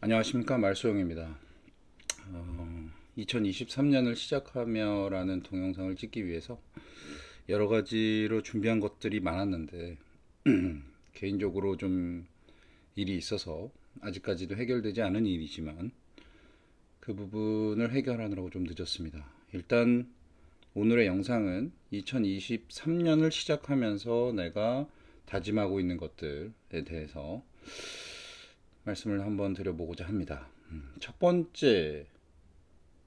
안녕하십니까, 말소영입니다. 2023년을 시작하며 라는 동영상을 찍기 위해서 여러 가지로 준비한 것들이 많았는데 개인적으로 좀 일이 있어서 아직까지도 해결되지 않은 일이지만 그 부분을 해결하느라고 좀 늦었습니다. 일단 오늘의 영상은 2023년을 시작하면서 내가 다짐하고 있는 것들에 대해서 말씀을 한번 드려보고자 합니다. 첫 번째,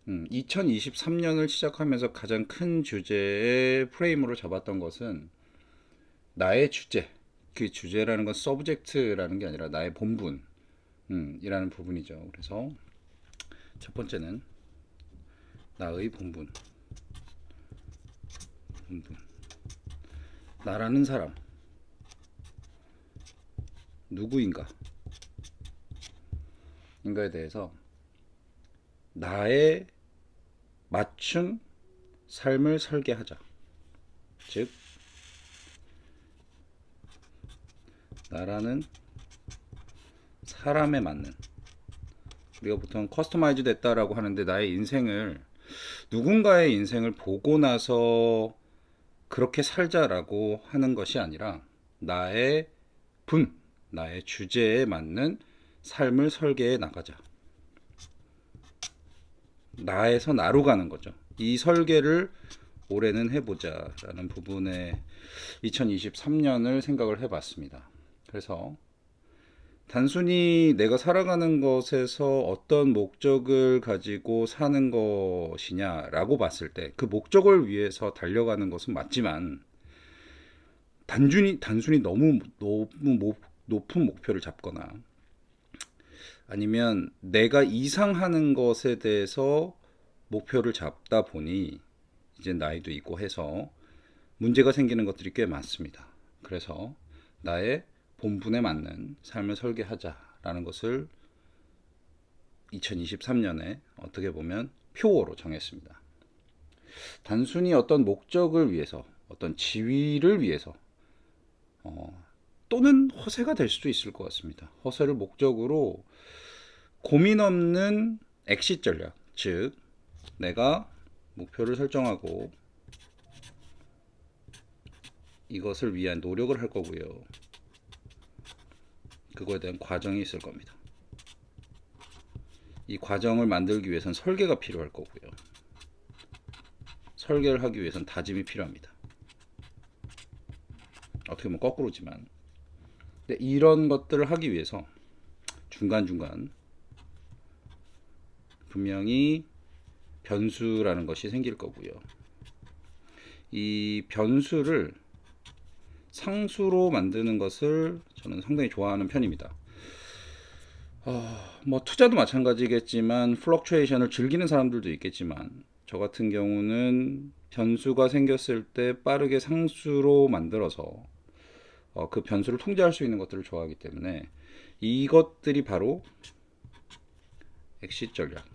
2023년을 시작하면서 가장 큰 주제의 프레임으로 잡았던 것은 나의 주제. 그 주제라는 건 서브젝트라는 게 아니라 나의 본분, 이라는 부분이죠. 그래서 첫 번째는 나의 본분, 본분. 나라는 사람, 누구인가, 인가에 대해서 나의 맞춤 삶을 설계하자. 즉, 나라는 사람에 맞는, 우리가 보통 커스터마이즈 됐다라고 하는데 나의 인생을, 누군가의 인생을 보고 나서 그렇게 살자라고 하는 것이 아니라 나의 나의 주제에 맞는 삶을 설계해 나가자. 나에서 나로 가는 거죠. 이 설계를 올해는 해보자라는 부분에 2023년을 생각을 해봤습니다. 그래서 단순히 내가 살아가는 것에서 어떤 목적을 가지고 사는 것이냐라고 봤을 때 그 목적을 위해서 달려가는 것은 맞지만 단순히 너무 높은 목표를 잡거나 아니면 내가 이상하는 것에 대해서 목표를 잡다 보니 이제 나이도 있고 해서 문제가 생기는 것들이 꽤 많습니다. 그래서 나의 본분에 맞는 삶을 설계하자라는 것을 2023년에 어떻게 보면 표어로 정했습니다. 단순히 어떤 목적을 위해서, 어떤 지위를 위해서, 또는 허세가 될 수도 있을 것 같습니다. 허세를 목적으로 고민 없는 엑시트 전략, 즉 내가 목표를 설정하고 이것을 위한 노력을 할 거고요. 그거에 대한 과정이 있을 겁니다. 이 과정을 만들기 위해선 설계가 필요할 거고요. 설계를 하기 위해선 다짐이 필요합니다. 어떻게 보면 거꾸로지만 근데 이런 것들을 하기 위해서 중간중간 분명히 변수라는 것이 생길 거고요. 이 변수를 상수로 만드는 것을 저는 상당히 좋아하는 편입니다. 뭐 투자도 마찬가지겠지만 플럭추에이션을 즐기는 사람들도 있겠지만 저 같은 경우는 변수가 생겼을 때 빠르게 상수로 만들어서 그 변수를 통제할 수 있는 것들을 좋아하기 때문에 이것들이 바로 엑시트 전략.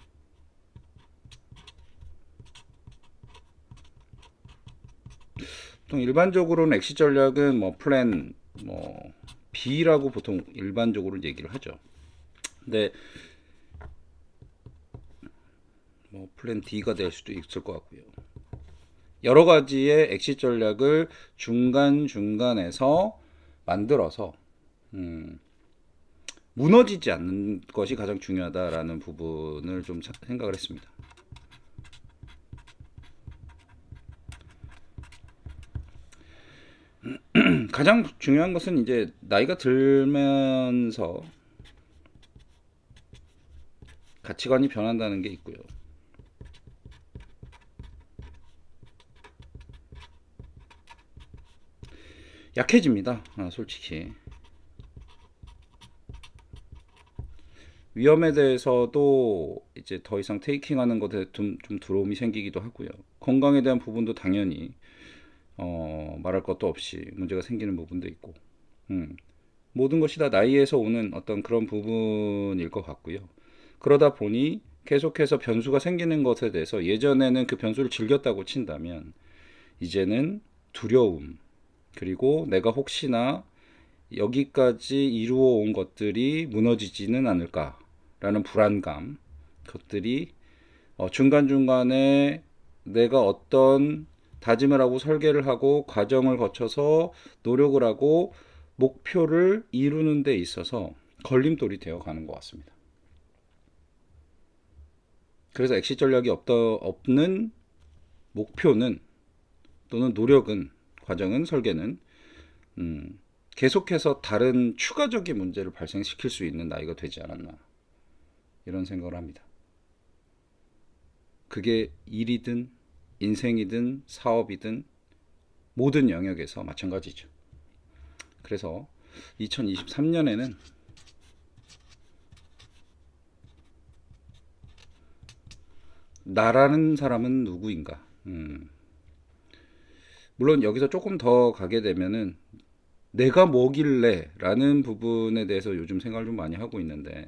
보통 일반적으로는 엑시트 전략은 뭐 플랜 뭐 B라고 보통 일반적으로 얘기를 하죠. 근데 뭐 플랜 D가 될 수도 있을 것 같고요. 여러 가지의 엑시트 전략을 중간중간에서 만들어서 무너지지 않는 것이 가장 중요하다라는 부분을 좀 생각을 했습니다. 가장 중요한 것은 이제 나이가 들면서 가치관이 변한다는 게 있고요. 약해집니다. 솔직히. 위험에 대해서도 이제 더 이상 테이킹하는 것에 좀 두려움이 생기기도 하고요. 건강에 대한 부분도 당연히 말할 것도 없이 문제가 생기는 부분도 있고 모든 것이 다 나이에서 오는 어떤 그런 부분일 것 같고요. 그러다 보니 계속해서 변수가 생기는 것에 대해서 예전에는 그 변수를 즐겼다고 친다면 이제는 두려움 그리고 내가 혹시나 여기까지 이루어 온 것들이 무너지지는 않을까 라는 불안감, 것들이 중간중간에 내가 어떤 다짐을 하고 설계를 하고 과정을 거쳐서 노력을 하고 목표를 이루는 데 있어서 걸림돌이 되어 가는 것 같습니다. 그래서 엑시 전략이 없는 목표는 또는 노력은, 과정은, 설계는 계속해서 다른 추가적인 문제를 발생시킬 수 있는 나이가 되지 않았나, 이런 생각을 합니다. 그게 일이든 인생이든 사업이든 모든 영역에서 마찬가지죠. 그래서 2023년에는 나라는 사람은 누구인가? 물론 여기서 조금 더 가게 되면은 내가 뭐길래 라는 부분에 대해서 요즘 생각을 좀 많이 하고 있는데,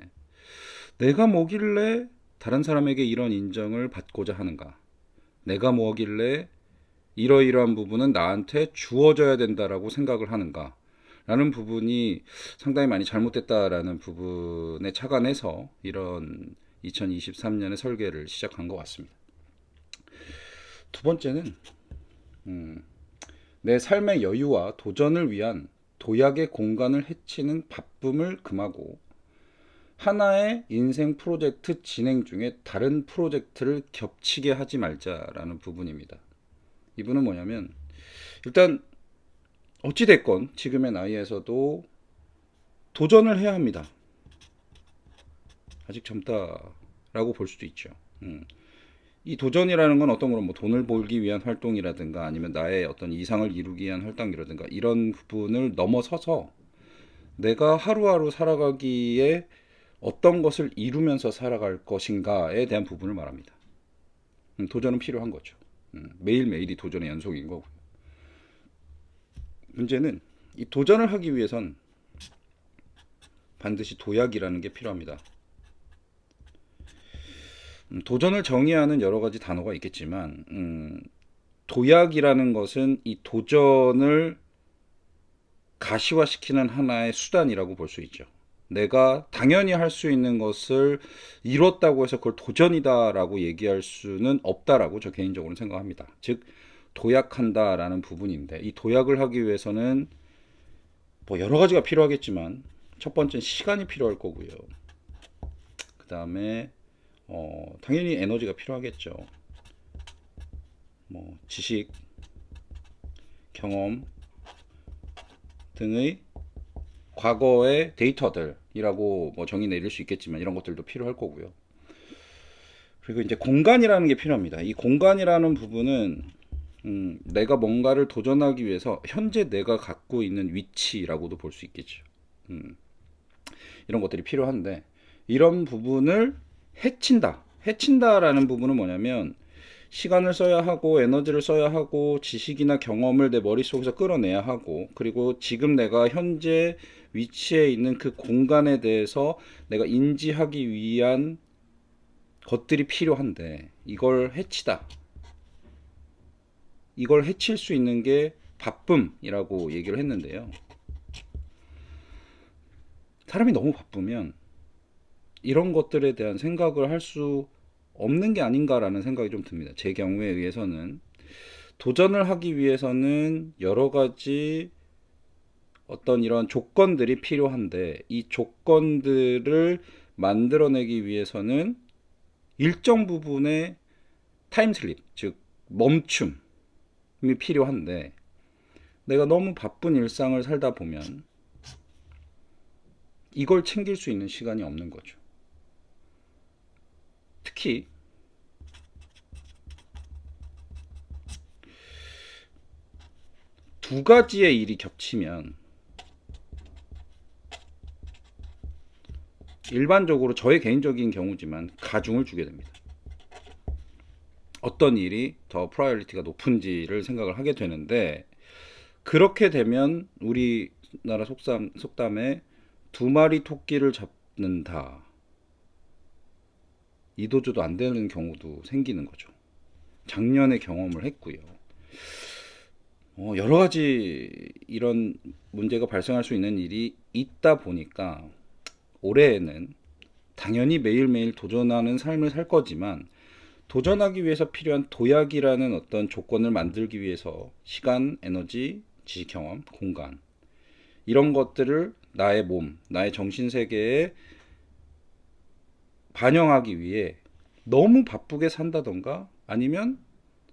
내가 뭐길래 다른 사람에게 이런 인정을 받고자 하는가? 내가 뭐길래 이러이러한 부분은 나한테 주어져야 된다라고 생각을 하는가? 라는 부분이 상당히 많이 잘못됐다라는 부분에 착안해서 이런 2023년의 설계를 시작한 것 같습니다. 두 번째는 내 삶의 여유와 도전을 위한 도약의 공간을 해치는 바쁨을 금하고 하나의 인생 프로젝트 진행 중에 다른 프로젝트를 겹치게 하지 말자라는 부분입니다. 이분은 뭐냐면, 일단 어찌됐건 지금의 나이에서도 도전을 해야 합니다. 아직 젊다라고 볼 수도 있죠. 이 도전이라는 건 어떤 거로 뭐 돈을 벌기 위한 활동이라든가 아니면 나의 어떤 이상을 이루기 위한 활동이라든가 이런 부분을 넘어서서 내가 하루하루 살아가기에 어떤 것을 이루면서 살아갈 것인가에 대한 부분을 말합니다. 도전은 필요한 거죠. 매일매일이 도전의 연속인 거고. 문제는 이 도전을 하기 위해선 반드시 도약이라는 게 필요합니다. 도전을 정의하는 여러 가지 단어가 있겠지만 도약이라는 것은 이 도전을 가시화시키는 하나의 수단이라고 볼 수 있죠. 내가 당연히 할 수 있는 것을 이뤘다고 해서 그걸 도전이다라고 얘기할 수는 없다라고 저 개인적으로는 생각합니다. 즉 도약한다라는 부분인데, 이 도약을 하기 위해서는 뭐 여러 가지가 필요하겠지만 첫 번째는 시간이 필요할 거고요. 그 다음에 당연히 에너지가 필요하겠죠. 뭐 지식, 경험 등의 과거의 데이터들이라고 뭐 정의 내릴 수 있겠지만 이런 것들도 필요할 거고요. 그리고 이제 공간이라는 게 필요합니다. 이 공간이라는 부분은 내가 뭔가를 도전하기 위해서 현재 내가 갖고 있는 위치라고도 볼 수 있겠죠. 이런 것들이 필요한데, 이런 부분을 해친다라는 부분은 뭐냐면, 시간을 써야 하고 에너지를 써야 하고 지식이나 경험을 내 머릿속에서 끌어내야 하고, 그리고 지금 내가 현재 위치에 있는 그 공간에 대해서 내가 인지하기 위한 것들이 필요한데, 이걸 해칠 수 있는 게 바쁨이라고 얘기를 했는데요. 사람이 너무 바쁘면 이런 것들에 대한 생각을 할 수 없는 게 아닌가라는 생각이 좀 듭니다. 제 경우에 의해서는 도전을 하기 위해서는 여러 가지 어떤 이런 조건들이 필요한데, 이 조건들을 만들어내기 위해서는 일정 부분의 타임슬립, 즉 멈춤이 필요한데, 내가 너무 바쁜 일상을 살다 보면 이걸 챙길 수 있는 시간이 없는 거죠. 특히 두 가지의 일이 겹치면 일반적으로 저의 개인적인 경우지만 가중을 주게 됩니다. 어떤 일이 더 프라이어리티가 높은지를 생각을 하게 되는데, 그렇게 되면 우리나라 속담에 두 마리 토끼를 잡는다, 이도저도 안 되는 경우도 생기는 거죠. 작년에 경험을 했고요. 여러 가지 이런 문제가 발생할 수 있는 일이 있다 보니까 올해에는 당연히 매일매일 도전하는 삶을 살 거지만 도전하기 위해서 필요한 도약이라는 어떤 조건을 만들기 위해서 시간, 에너지, 지식, 경험, 공간 이런 것들을 나의 몸, 나의 정신세계에 반영하기 위해 너무 바쁘게 산다던가 아니면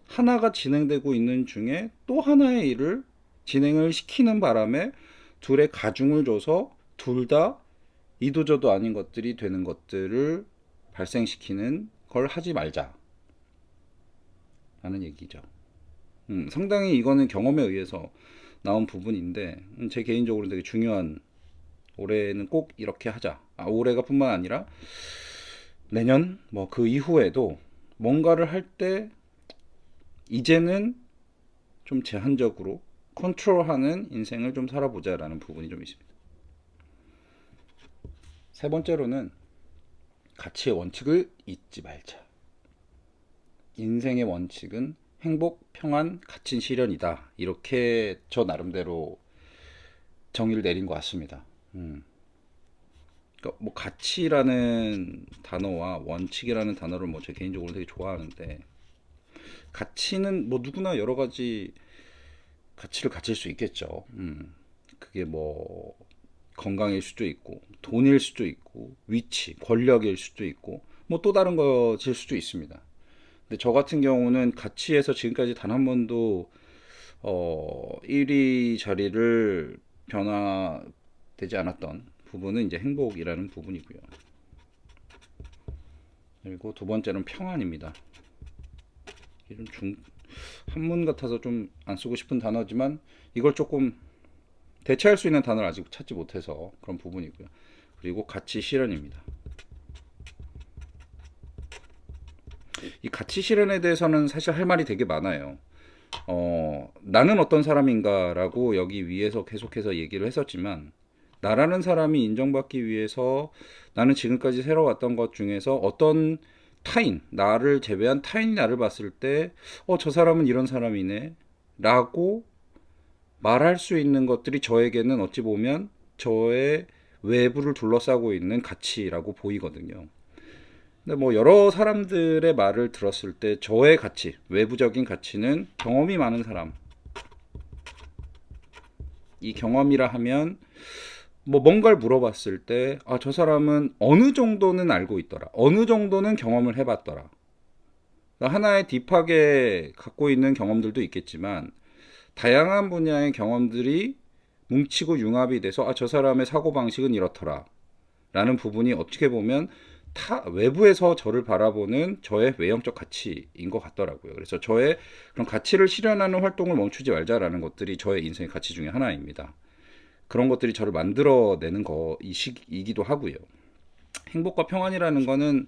하나가 진행되고 있는 중에 또 하나의 일을 진행을 시키는 바람에 둘의 가중을 줘서 둘 다 이도저도 아닌 것들이 되는 것들을 발생시키는 걸 하지 말자 라는 얘기죠. 상당히 이거는 경험에 의해서 나온 부분인데 제 개인적으로 되게 중요한 올해는 꼭 이렇게 하자. 올해가 뿐만 아니라 내년 뭐 그 이후에도 뭔가를 할 때 이제는 좀 제한적으로 컨트롤하는 인생을 좀 살아보자라는 부분이 좀 있습니다. 세 번째로는 가치의 원칙을 잊지 말자. 인생의 원칙은 행복, 평안, 가치 실현이다. 이렇게 저 나름대로 정의를 내린 것 같습니다. 그러니까 뭐 가치라는 단어와 원칙이라는 단어를 뭐 제 개인적으로 되게 좋아하는데 가치는 뭐 누구나 여러 가지 가치를 가질 수 있겠죠. 그게 뭐 건강일 수도 있고 돈일 수도 있고 위치, 권력일 수도 있고 뭐 또 다른 것일 수도 있습니다. 근데 저 같은 경우는 가치에서 지금까지 단 한 번도 1위 자리를 변화되지 않았던 부분은 이제 행복이라는 부분이고요. 그리고 두 번째는 평안입니다. 좀 한문 같아서 좀 안 쓰고 싶은 단어지만 이걸 조금 대체할 수 있는 단어를 아직 찾지 못해서 그런 부분이고요. 그리고 가치 실현입니다. 이 가치 실현에 대해서는 사실 할 말이 되게 많아요. 나는 어떤 사람인가라고 여기 위에서 계속해서 얘기를 했었지만 나라는 사람이 인정받기 위해서 나는 지금까지 살아왔던 것 중에서 어떤 타인, 나를 제외한 타인이 나를 봤을 때, 저 사람은 이런 사람이네. 라고 말할 수 있는 것들이 저에게는 어찌 보면 저의 외부를 둘러싸고 있는 가치라고 보이거든요. 근데 뭐 여러 사람들의 말을 들었을 때 저의 가치, 외부적인 가치는 경험이 많은 사람. 이 경험이라 하면 뭐 뭔가를 물어봤을 때, 저 사람은 어느 정도는 알고 있더라. 어느 정도는 경험을 해봤더라. 그러니까 하나의 딥하게 갖고 있는 경험들도 있겠지만, 다양한 분야의 경험들이 뭉치고 융합이 돼서, 저 사람의 사고방식은 이렇더라. 라는 부분이 어떻게 보면 외부에서 저를 바라보는 저의 외형적 가치인 것 같더라고요. 그래서 저의 그런 가치를 실현하는 활동을 멈추지 말자라는 것들이 저의 인생의 가치 중에 하나입니다. 그런 것들이 저를 만들어내는 거이기도 하고요. 행복과 평안이라는 거는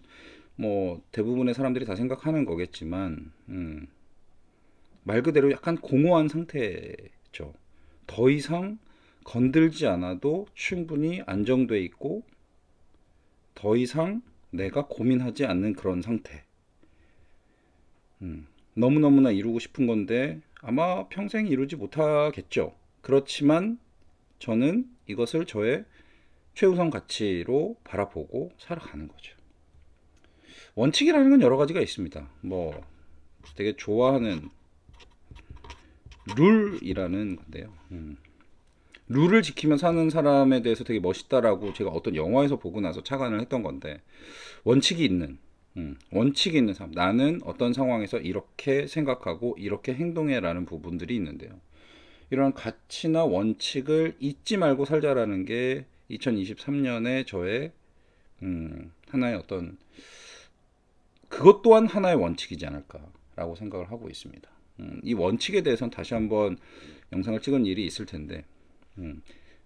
뭐 대부분의 사람들이 다 생각하는 거겠지만 말 그대로 약간 공허한 상태죠. 더 이상 건들지 않아도 충분히 안정돼 있고 더 이상 내가 고민하지 않는 그런 상태. 너무너무나 이루고 싶은 건데 아마 평생 이루지 못하겠죠. 그렇지만 저는 이것을 저의 최우선 가치로 바라보고 살아가는 거죠. 원칙이라는 건 여러 가지가 있습니다. 뭐 되게 좋아하는 룰이라는 건데요. 룰을 지키며 사는 사람에 대해서 되게 멋있다라고 제가 어떤 영화에서 보고 나서 착안을 했던 건데 원칙이 있는 원칙이 있는 사람, 나는 어떤 상황에서 이렇게 생각하고 이렇게 행동해라는 부분들이 있는데요. 이런 가치나 원칙을 잊지 말고 살자라는 게 2023년에 저의 하나의 어떤 그것 또한 하나의 원칙이지 않을까라고 생각을 하고 있습니다. 이 원칙에 대해서는 다시 한번 영상을 찍은 일이 있을 텐데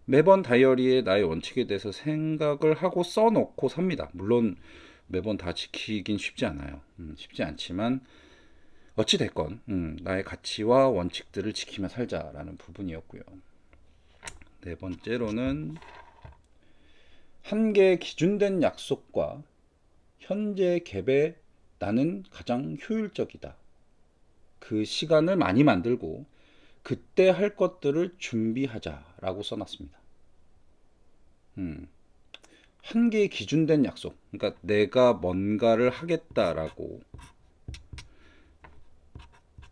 매번 다이어리에 나의 원칙에 대해서 생각을 하고 써놓고 삽니다. 물론 매번 다 지키긴 쉽지 않아요. 쉽지 않지만 어찌 됐건 나의 가치와 원칙들을 지키며 살자라는 부분이었고요. 네 번째로는 한계의 기준된 약속과 현재 갭에 나는 가장 효율적이다. 그 시간을 많이 만들고 그때 할 것들을 준비하자라고 써놨습니다. 한계의 기준된 약속. 그러니까 내가 뭔가를 하겠다라고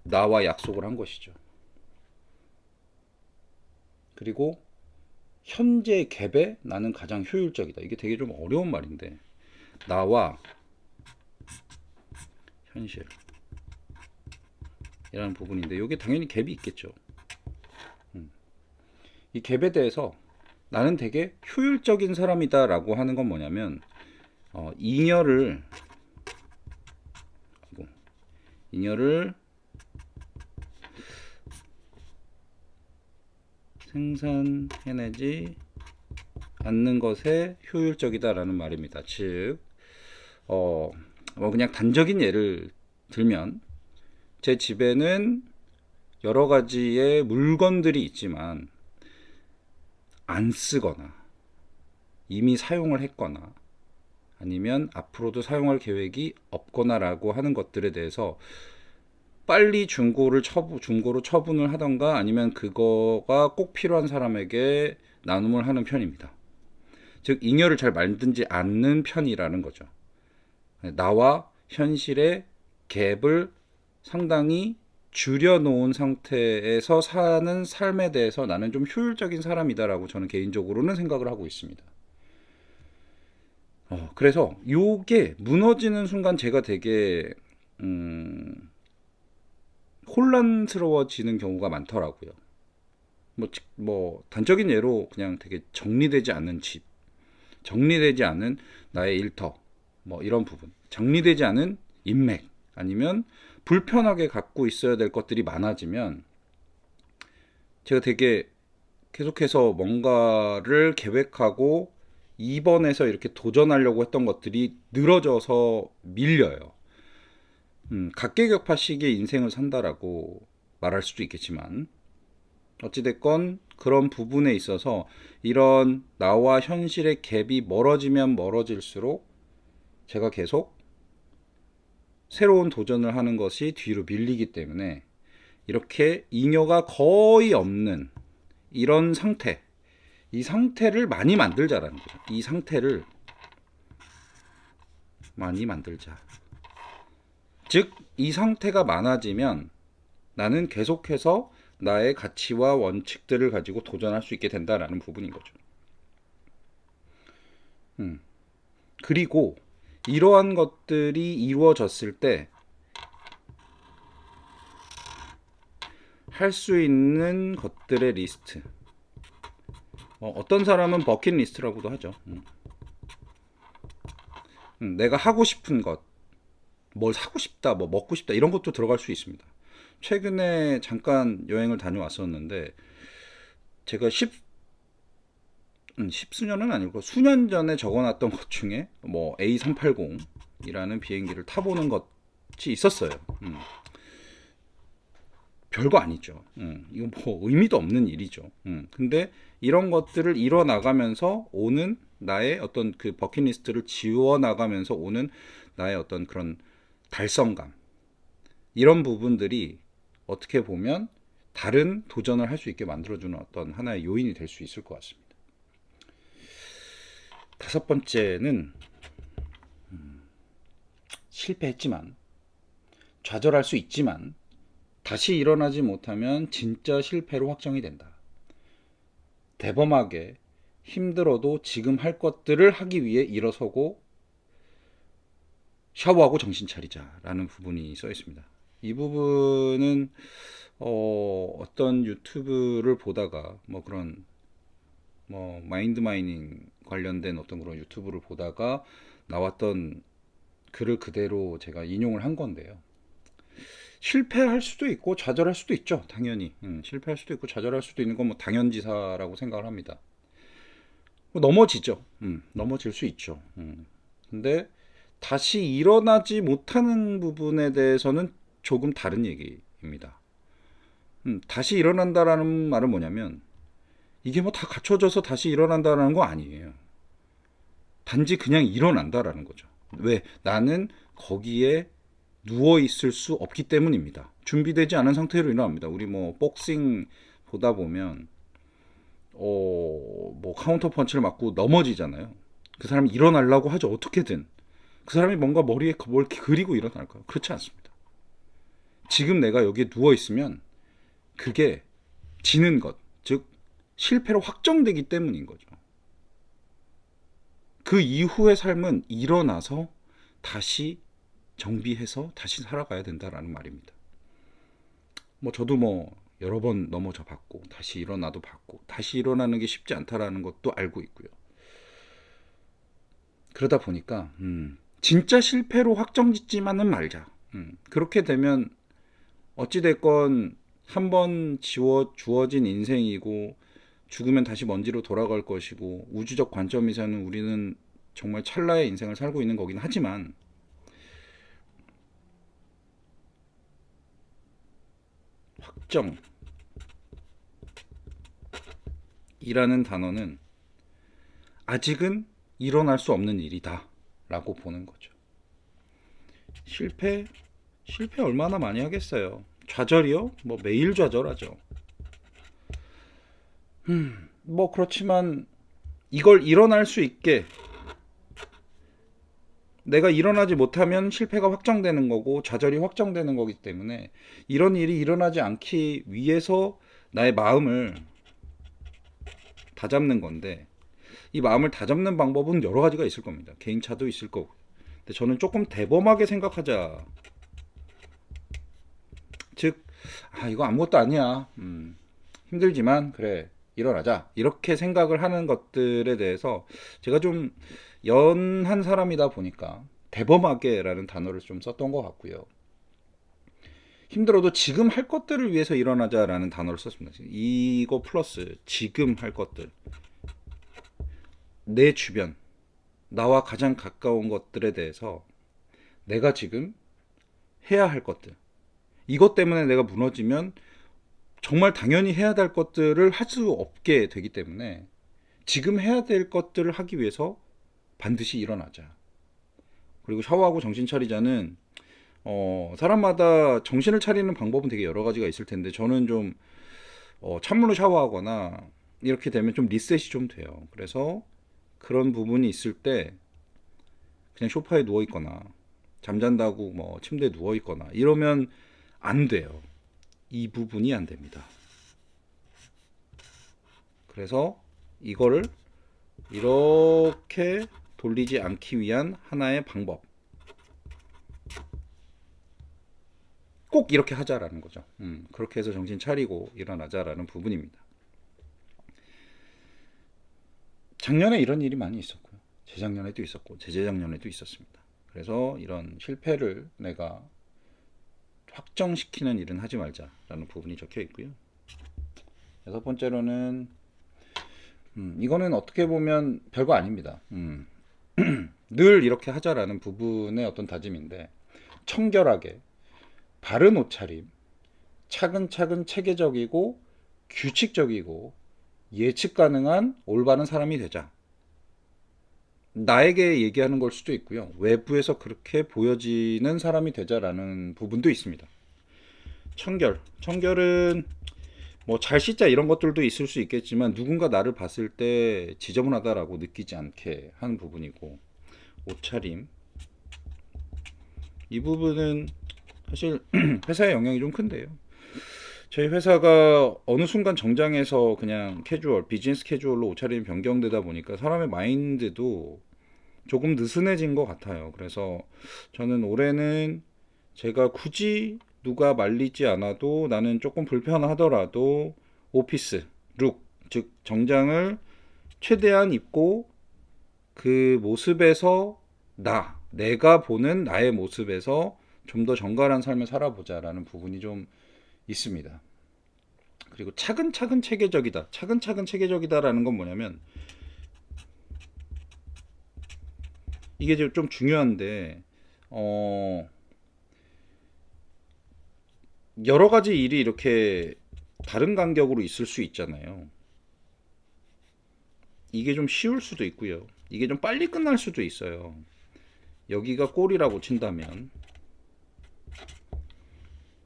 나와 약속을 한 것이죠. 그리고 현재 갭에 나는 가장 효율적이다. 이게 되게 좀 어려운 말인데, 나와 현실이라는 부분인데 이게 당연히 갭이 있겠죠. 이 갭에 대해서 나는 되게 효율적인 사람이다라고 하는 건 뭐냐면, 잉여를 잉여를 생산해내지 않는 것에 효율적이다라는 말입니다. 즉, 그냥 단적인 예를 들면, 제 집에는 여러 가지의 물건들이 있지만 안 쓰거나 이미 사용을 했거나 아니면 앞으로도 사용할 계획이 없거나라고 하는 것들에 대해서 빨리 중고로 처분을 하던가 아니면 그거가 꼭 필요한 사람에게 나눔을 하는 편입니다. 즉 잉여를 잘 만들지 않는 편이라는 거죠. 나와 현실의 갭을 상당히 줄여놓은 상태에서 사는 삶에 대해서 나는 좀 효율적인 사람이다라고 저는 개인적으로는 생각을 하고 있습니다. 그래서 요게 무너지는 순간 제가 되게 혼란스러워지는 경우가 많더라고요. 뭐 단적인 예로 그냥 되게 정리되지 않는 집, 정리되지 않은 나의 일터, 뭐 이런 부분, 정리되지 않은 인맥, 아니면 불편하게 갖고 있어야 될 것들이 많아지면 제가 되게 계속해서 뭔가를 계획하고 입원해서 이렇게 도전하려고 했던 것들이 늘어져서 밀려요. 각계격파식의 인생을 산다라고 말할 수도 있겠지만 어찌됐건 그런 부분에 있어서 이런 나와 현실의 갭이 멀어지면 멀어질수록 제가 계속 새로운 도전을 하는 것이 뒤로 밀리기 때문에 이렇게 잉여가 거의 없는 이런 상태, 이 상태를 많이 만들자라는 거죠. 이 상태를 많이 만들자. 즉, 이 상태가 많아지면 나는 계속해서 나의 가치와 원칙들을 가지고 도전할 수 있게 된다라는 부분인 거죠. 그리고 이러한 것들이 이루어졌을 때 할 수 있는 것들의 리스트. 어떤 사람은 버킷리스트라고도 하죠. 내가 하고 싶은 것, 뭘 사고 싶다, 뭐 먹고 싶다 이런 것도 들어갈 수 있습니다. 최근에 잠깐 여행을 다녀왔었는데 제가 십수년은 아니고 수년 전에 적어놨던 것 중에 뭐 A380이라는 비행기를 타보는 것이 있었어요. 별거 아니죠. 이거 뭐 의미도 없는 일이죠. 근데 이런 것들을 이뤄 나가면서 오는 나의 어떤 그 버킷리스트를 지워 나가면서 오는 나의 어떤 그런 달성감, 이런 부분들이 어떻게 보면 다른 도전을 할 수 있게 만들어주는 어떤 하나의 요인이 될 수 있을 것 같습니다. 다섯 번째는 실패했지만, 좌절할 수 있지만 다시 일어나지 못하면 진짜 실패로 확정이 된다. 대범하게 힘들어도 지금 할 것들을 하기 위해 일어서고 샤워하고 정신 차리자라는 부분이 써 있습니다. 이 부분은 어떤 유튜브를 보다가 뭐 그런 뭐 마인드 마이닝 관련된 어떤 그런 유튜브를 보다가 나왔던 글을 그대로 제가 인용을 한 건데요. 실패할 수도 있고 좌절할 수도 있죠. 당연히 실패할 수도 있고 좌절할 수도 있는 건 뭐 당연지사라고 생각을 합니다. 넘어지죠. 넘어질 수 있죠. 근데 다시 일어나지 못하는 부분에 대해서는 조금 다른 얘기입니다. 다시 일어난다라는 말은 뭐냐면 이게 뭐 다 갖춰져서 다시 일어난다라는 거 아니에요. 단지 그냥 일어난다라는 거죠. 왜? 나는 거기에 누워 있을 수 없기 때문입니다. 준비되지 않은 상태로 일어납니다. 우리 뭐 복싱 보다 보면 뭐 카운터 펀치를 맞고 넘어지잖아요. 그 사람이 일어나려고 하죠. 어떻게든. 그 사람이 뭔가 머리에 뭘 그리고 일어날까요? 그렇지 않습니다. 지금 내가 여기에 누워있으면 그게 지는 것, 즉 실패로 확정되기 때문인 거죠. 그 이후의 삶은 일어나서 다시 정비해서 다시 살아가야 된다라는 말입니다. 뭐 저도 뭐 여러 번 넘어져 봤고 다시 일어나도 봤고 다시 일어나는 게 쉽지 않다라는 것도 알고 있고요. 그러다 보니까 진짜 실패로 확정짓지만은 말자. 그렇게 되면 어찌됐건 한 번 주어진 인생이고 죽으면 다시 먼지로 돌아갈 것이고 우주적 관점에서는 우리는 정말 찰나의 인생을 살고 있는 거긴 하지만 확정이라는 단어는 아직은 일어날 수 없는 일이다 라고 보는 거죠. 실패 얼마나 많이 하겠어요. 좌절이요? 뭐 매일 좌절하죠. 뭐 그렇지만 이걸 일어날 수 있게 내가 일어나지 못하면 실패가 확정되는 거고 좌절이 확정되는 거기 때문에 이런 일이 일어나지 않기 위해서 나의 마음을 다잡는 건데 이 마음을 다잡는 방법은 여러 가지가 있을 겁니다. 개인차도 있을 거고. 근데 저는 조금 대범하게 생각하자. 즉, 이거 아무것도 아니야. 힘들지만 그래 일어나자. 이렇게 생각을 하는 것들에 대해서 제가 좀 연한 사람이다 보니까 대범하게라는 단어를 좀 썼던 것 같고요. 힘들어도 지금 할 것들을 위해서 일어나자라는 단어를 썼습니다. 이거 플러스 지금 할 것들. 내 주변, 나와 가장 가까운 것들에 대해서 내가 지금 해야 할 것들. 이것 때문에 내가 무너지면 정말 당연히 해야 될 것들을 할 수 없게 되기 때문에 지금 해야 될 것들을 하기 위해서 반드시 일어나자. 그리고 샤워하고 정신 차리자는 사람마다 정신을 차리는 방법은 되게 여러 가지가 있을 텐데 저는 좀 찬물로 샤워하거나 이렇게 되면 좀 리셋이 좀 돼요. 그래서 그런 부분이 있을 때 그냥 소파에 누워 있거나 잠잔다고 뭐 침대에 누워 있거나 이러면 안 돼요. 이 부분이 안 됩니다. 그래서 이거를 이렇게 돌리지 않기 위한 하나의 방법. 꼭 이렇게 하자라는 거죠. 그렇게 해서 정신 차리고 일어나자라는 부분입니다. 작년에 이런 일이 많이 있었고요. 재작년에도 있었고 재재작년에도 있었습니다. 그래서 이런 실패를 내가 확정시키는 일은 하지 말자라는 부분이 적혀 있고요. 여섯 번째로는 이거는 어떻게 보면 별거 아닙니다. 늘 이렇게 하자라는 부분의 어떤 다짐인데 청결하게 바른 옷차림, 차근차근 체계적이고 규칙적이고 예측 가능한 올바른 사람이 되자. 나에게 얘기하는 걸 수도 있고요. 외부에서 그렇게 보여지는 사람이 되자라는 부분도 있습니다. 청결은 뭐 잘 씻자 이런 것들도 있을 수 있겠지만 누군가 나를 봤을 때 지저분하다라고 느끼지 않게 하는 부분이고 옷차림 이 부분은 사실 회사의 영향이 좀 큰데요. 저희 회사가 어느 순간 정장에서 그냥 캐주얼, 비즈니스 캐주얼로 옷차림이 변경되다 보니까 사람의 마인드도 조금 느슨해진 것 같아요. 그래서 저는 올해는 제가 굳이 누가 말리지 않아도 나는 조금 불편하더라도 오피스 룩, 즉 정장을 최대한 입고 그 모습에서 내가 보는 나의 모습에서 좀 더 정갈한 삶을 살아보자라는 부분이 좀 있습니다. 그리고 차근차근 체계적이다. 차근차근 체계적이다라는 건 뭐냐면 이게 좀 중요한데 여러 가지 일이 이렇게 다른 간격으로 있을 수 있잖아요. 이게 좀 쉬울 수도 있고요. 이게 좀 빨리 끝날 수도 있어요. 여기가 골이라고 친다면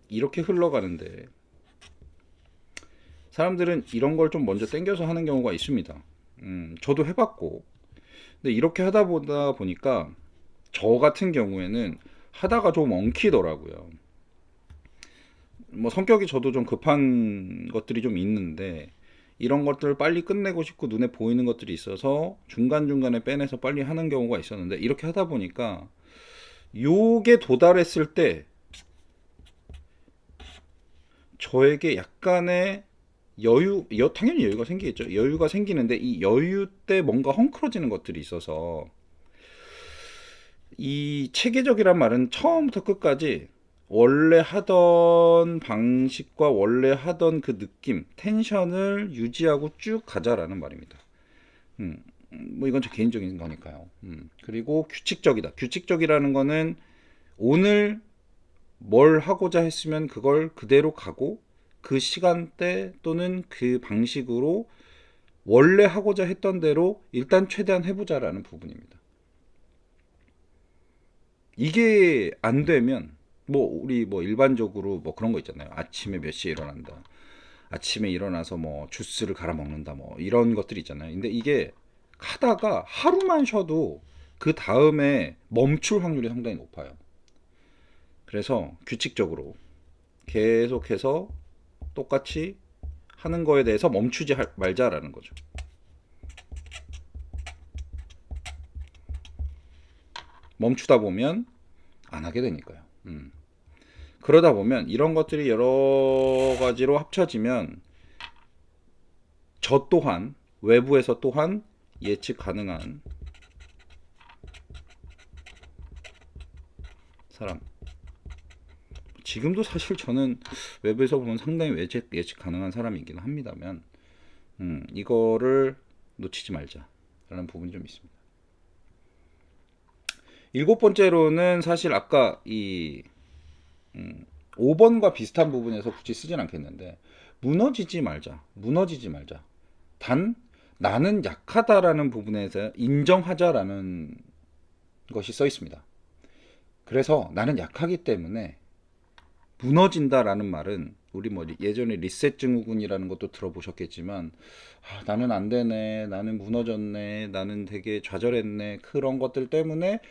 이렇게 흘러가는데 사람들은 이런 걸 좀 먼저 땡겨서 하는 경우가 있습니다. 저도 해봤고 근데 이렇게 하다 보다 보니까 저 같은 경우에는 하다가 좀 엉키더라고요. 뭐 성격이 저도 좀 급한 것들이 좀 있는데 이런 것들을 빨리 끝내고 싶고 눈에 보이는 것들이 있어서 중간중간에 빼내서 빨리 하는 경우가 있었는데 이렇게 하다 보니까 요게 도달했을 때 저에게 약간의 당연히 여유가 생기겠죠. 여유가 생기는데 이 여유 때 뭔가 헝클어지는 것들이 있어서 이 체계적이란 말은 처음부터 끝까지 원래 하던 방식과 원래 하던 그 느낌, 텐션을 유지하고 쭉 가자라는 말입니다. 뭐 이건 제 개인적인 거니까요. 그리고 규칙적이다. 규칙적이라는 거는 오늘 뭘 하고자 했으면 그걸 그대로 가고 그 시간대 또는 그 방식으로 원래 하고자 했던 대로 일단 최대한 해보자라는 부분입니다. 이게 안 되면 뭐 우리 뭐 일반적으로 뭐 그런 거 있잖아요. 아침에 몇 시에 일어난다. 아침에 일어나서 뭐 주스를 갈아 먹는다. 뭐 이런 것들이 있잖아요. 근데 이게 하다가 하루만 쉬어도 그 다음에 멈출 확률이 상당히 높아요. 그래서 규칙적으로 계속해서 똑같이 하는 거에 대해서 멈추지 말자라는 거죠. 멈추다 보면 안 하게 되니까요. 그러다 보면 이런 것들이 여러 가지로 합쳐지면 저 또한 외부에서 또한 예측 가능한 사람. 지금도 사실 저는 외부에서 보면 상당히 예측 가능한 사람이긴 합니다만 이거를 놓치지 말자라는 부분이 좀 있습니다. 일곱 번째로는 사실 아까 이 5번과 비슷한 부분에서 굳이 쓰진 않겠는데 무너지지 말자. 무너지지 말자. 단 나는 약하다라는 부분에서 인정하자라는 것이 써 있습니다. 그래서 나는 약하기 때문에 무너진다라는 말은 우리 뭐 예전에 리셋 증후군이라는 것도 들어보셨겠지만 나는 안 되네, 나는 무너졌네, 나는 되게 좌절했네 그런 것들 때문에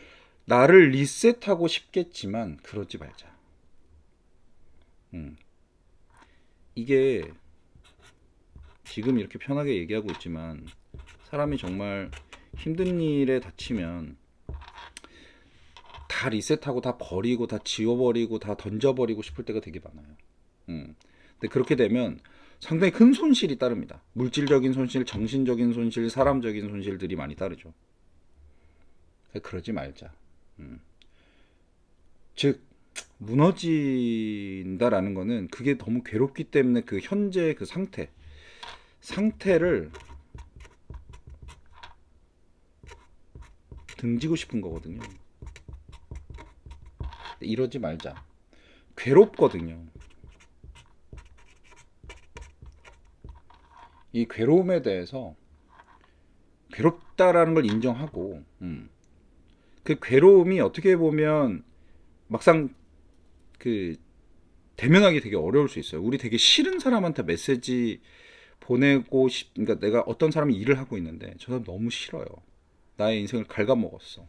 나를 리셋하고 싶겠지만 그러지 말자. 음. 이게 지금 이렇게 편하게 얘기하고 있지만 사람이 정말 힘든 일에 다치면 다 리셋하고 다 버리고 다 지워버리고 다 던져버리고 싶을 때가 되게 많아요. 근데 그렇게 되면 상당히 큰 손실이 따릅니다. 물질적인 손실, 정신적인 손실, 사람적인 손실들이 많이 따르죠. 그러지 말자. 즉 무너진다라는 거는 그게 너무 괴롭기 때문에 그 현재 그 상태를 등지고 싶은 거거든요. 이러지 말자. 괴롭거든요. 이 괴로움에 대해서 괴롭다라는 걸 인정하고 그 괴로움이 어떻게 보면 막상 그 대면하기 되게 어려울 수 있어요. 우리 되게 싫은 사람한테 메시지 보내고 그러니까 내가 어떤 사람이 일을 하고 있는데 저 사람 너무 싫어요. 나의 인생을 갉아먹었어.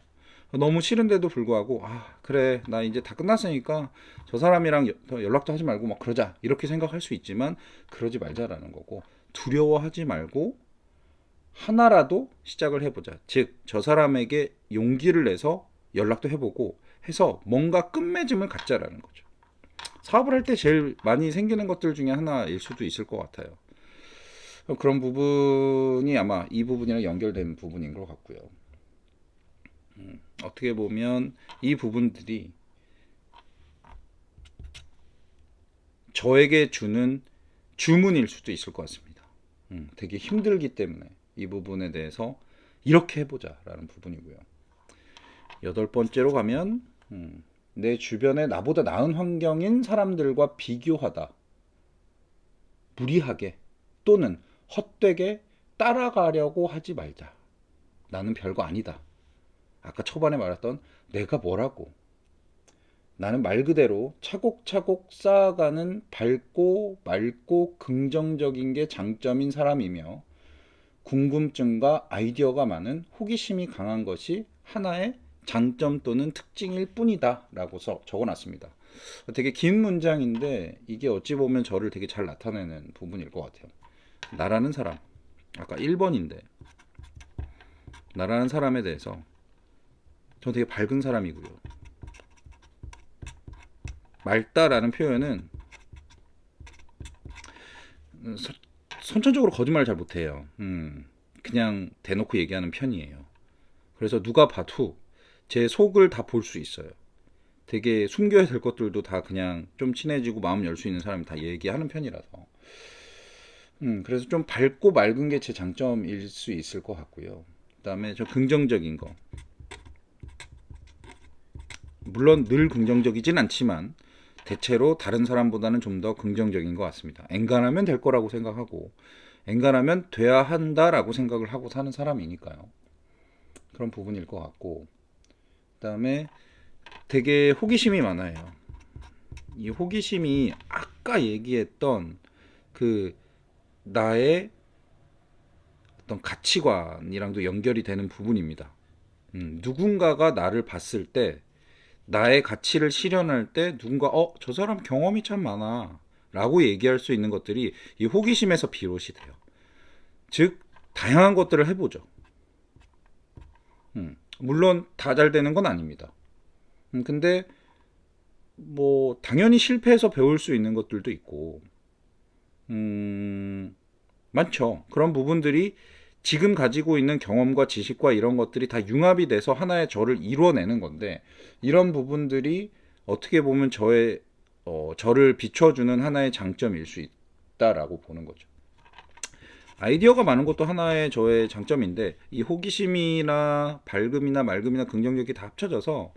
너무 싫은데도 불구하고 그래 나 이제 다 끝났으니까 저 사람이랑 연락도 하지 말고 막 그러자 이렇게 생각할 수 있지만 그러지 말자라는 거고 두려워하지 말고 하나라도 시작을 해보자. 즉 저 사람에게 용기를 내서 연락도 해보고 해서 뭔가 끝맺음을 갖자라는 거죠. 사업을 할 때 제일 많이 생기는 것들 중에 하나일 수도 있을 것 같아요. 그런 부분이 아마 이 부분이랑 연결된 부분인 것 같고요. 어떻게 보면 이 부분들이 저에게 주는 주문일 수도 있을 것 같습니다. 되게 힘들기 때문에 이 부분에 대해서 이렇게 해보자라는 부분이고요. 여덟 번째로 가면 내 주변에 나보다 나은 환경인 사람들과 비교하다. 무리하게 또는 헛되게 따라가려고 하지 말자. 나는 별거 아니다. 아까 초반에 말했던 내가 뭐라고. 나는 말 그대로 차곡차곡 쌓아가는 밝고 맑고 긍정적인 게 장점인 사람이며 궁금증과 아이디어가 많은 호기심이 강한 것이 하나의 장점 또는 특징일 뿐이다 라고 적어놨습니다. 되게 긴 문장인데 이게 어찌 보면 저를 되게 잘 나타내는 부분일 것 같아요. 나라는 사람, 아까 1번인데 나라는 사람에 대해서 저 되게 밝은 사람이고요. 맑다라는 표현은 선천적으로 거짓말을 잘 못해요. 그냥 대놓고 얘기하는 편이에요. 그래서 누가 봐도 제 속을 다 볼 수 있어요. 되게 숨겨야 될 것들도 다 그냥 좀 친해지고 마음 열 수 있는 사람이 다 얘기하는 편이라서. 그래서 좀 밝고 맑은 게 제 장점일 수 있을 것 같고요. 그다음에 저 긍정적인 거. 물론 늘 긍정적이진 않지만 대체로 다른 사람보다는 좀 더 긍정적인 것 같습니다. 엔간하면 될 거라고 생각하고 엔간하면 돼야 한다라고 생각을 하고 사는 사람이니까요. 그런 부분일 것 같고 그다음에 되게 호기심이 많아요. 이 호기심이 아까 얘기했던 그 나의 어떤 가치관이랑도 연결이 되는 부분입니다. 누군가가 나를 봤을 때 나의 가치를 실현할 때 누군가 저 사람 경험이 참 많아 라고 얘기할 수 있는 것들이 이 호기심에서 비롯이 돼요. 즉 다양한 것들을 해보죠. 물론 다 잘 되는 건 아닙니다. 근데 뭐 당연히 실패해서 배울 수 있는 것들도 있고 많죠. 그런 부분들이 지금 가지고 있는 경험과 지식과 이런 것들이 다 융합이 돼서 하나의 저를 이루어내는 건데 이런 부분들이 어떻게 보면 저를 비춰주는 하나의 장점일 수 있다라고 보는 거죠. 아이디어가 많은 것도 하나의 저의 장점인데 이 호기심이나 밝음이나 맑음이나 긍정력이 다 합쳐져서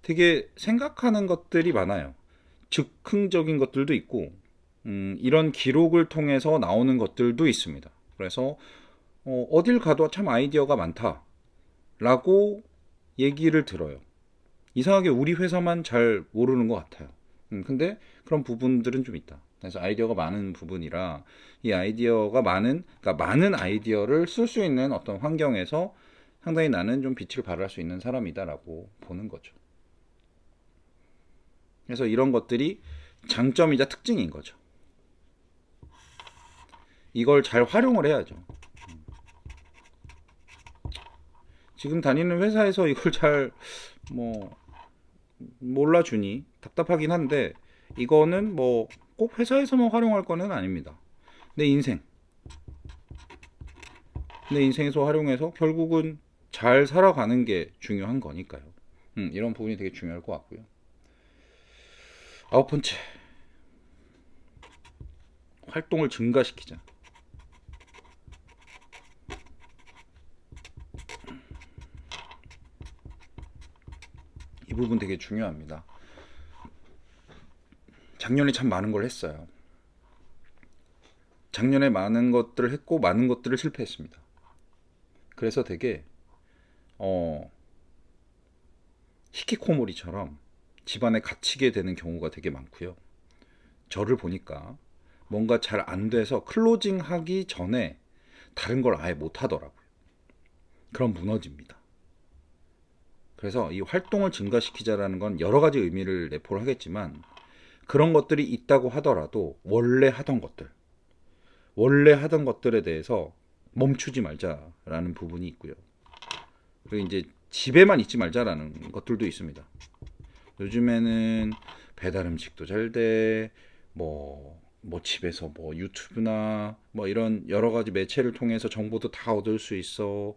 되게 생각하는 것들이 많아요. 즉흥적인 것들도 있고 이런 기록을 통해서 나오는 것들도 있습니다. 그래서 어딜 가도 참 아이디어가 많다라고 얘기를 들어요. 이상하게 우리 회사만 잘 모르는 것 같아요. 근데 그런 부분들은 좀 있다. 그래서 아이디어가 많은 부분이라 이 아이디어가 그러니까 많은 아이디어를 쓸 수 있는 어떤 환경에서 상당히 나는 좀 빛을 발할 수 있는 사람이다라고 보는 거죠. 그래서 이런 것들이 장점이자 특징인 거죠. 이걸 잘 활용을 해야죠. 지금 다니는 회사에서 이걸 잘 몰라주니 답답하긴 한데 이거는 뭐 꼭 회사에서만 활용할 거는 아닙니다. 내 인생에서 활용해서 결국은 잘 살아가는 게 중요한 거니까요. 이런 부분이 되게 중요할 것 같고요. 9번째, 활동을 증가시키자. 이 부분 되게 중요합니다. 작년에 참 많은 걸 했어요. 작년에 많은 것들을 했고 많은 것들을 실패했습니다. 그래서 되게 히키코모리처럼 집안에 갇히게 되는 경우가 되게 많고요. 저를 보니까 뭔가 잘 안 돼서 클로징 하기 전에 다른 걸 아예 못 하더라고요. 그럼 무너집니다. 그래서 이 활동을 증가시키자라는 건 여러 가지 의미를 내포를 하겠지만 그런 것들이 있다고 하더라도 원래 하던 것들에 대해서 멈추지 말자라는 부분이 있고요. 그리고 이제 집에만 있지 말자라는 것들도 있습니다. 요즘에는 배달 음식도 잘 돼, 집에서 유튜브나 이런 여러 가지 매체를 통해서 정보도 다 얻을 수 있어.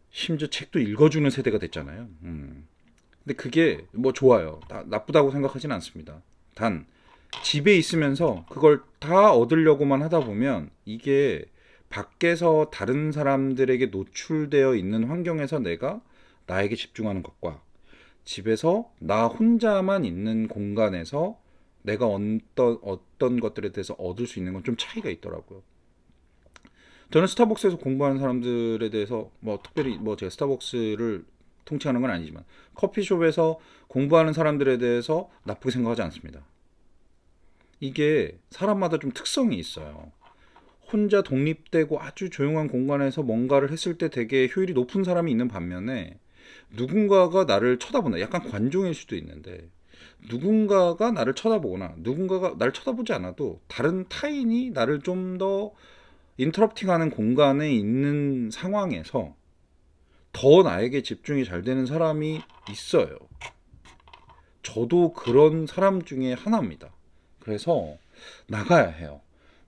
심지어 책도 읽어주는 세대가 됐잖아요. 근데 그게 좋아요. 나쁘다고 생각하진 않습니다. 단 집에 있으면서 그걸 다 얻으려고만 하다 보면 이게 밖에서 다른 사람들에게 노출되어 있는 환경에서 내가 나에게 집중하는 것과 집에서 나 혼자만 있는 공간에서 내가 어떤 것들에 대해서 얻을 수 있는 건 좀 차이가 있더라고요. 저는 스타벅스에서 공부하는 사람들에 대해서 특별히 제가 스타벅스를 통칭하는 건 아니지만 커피숍에서 공부하는 사람들에 대해서 나쁘게 생각하지 않습니다. 이게 사람마다 좀 특성이 있어요. 혼자 독립되고 아주 조용한 공간에서 뭔가를 했을 때 되게 효율이 높은 사람이 있는 반면에, 누군가가 나를 쳐다본다. 약간 관종일 수도 있는데, 누군가가 나를 쳐다보거나 누군가가 나를 쳐다보지 않아도 다른 타인이 나를 좀 더 인터럽팅하는 공간에 있는 상황에서 더 나에게 집중이 잘 되는 사람이 있어요. 저도 그런 사람 중에 하나입니다. 그래서 나가야 해요.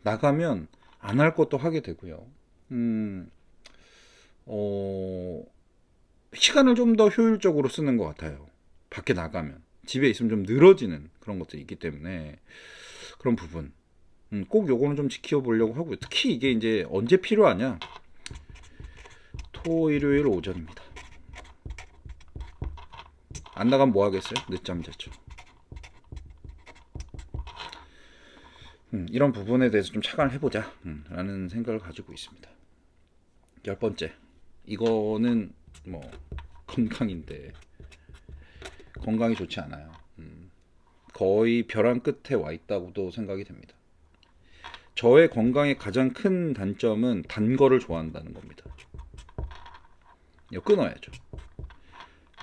나가면 안 할 것도 하게 되고요. 음, 어, 시간을 좀 더 효율적으로 쓰는 것 같아요. 밖에 나가면. 집에 있으면 좀 늘어지는 그런 것들이 있기 때문에 그런 부분. 꼭 요거는 좀 지켜보려고 하고요. 특히 이게 이제 언제 필요하냐? 토, 일요일 오전입니다. 안 나가면 뭐 하겠어요? 늦잠 자죠. 이런 부분에 대해서 좀 착안을 해보자 라는 생각을 가지고 있습니다. 10번째, 이거는 뭐 건강인데 건강이 좋지 않아요. 거의 벼랑 끝에 와 있다고도 생각이 됩니다. 저의 건강의 가장 큰 단점은 단 거를 좋아한다는 겁니다. 이거 끊어야죠.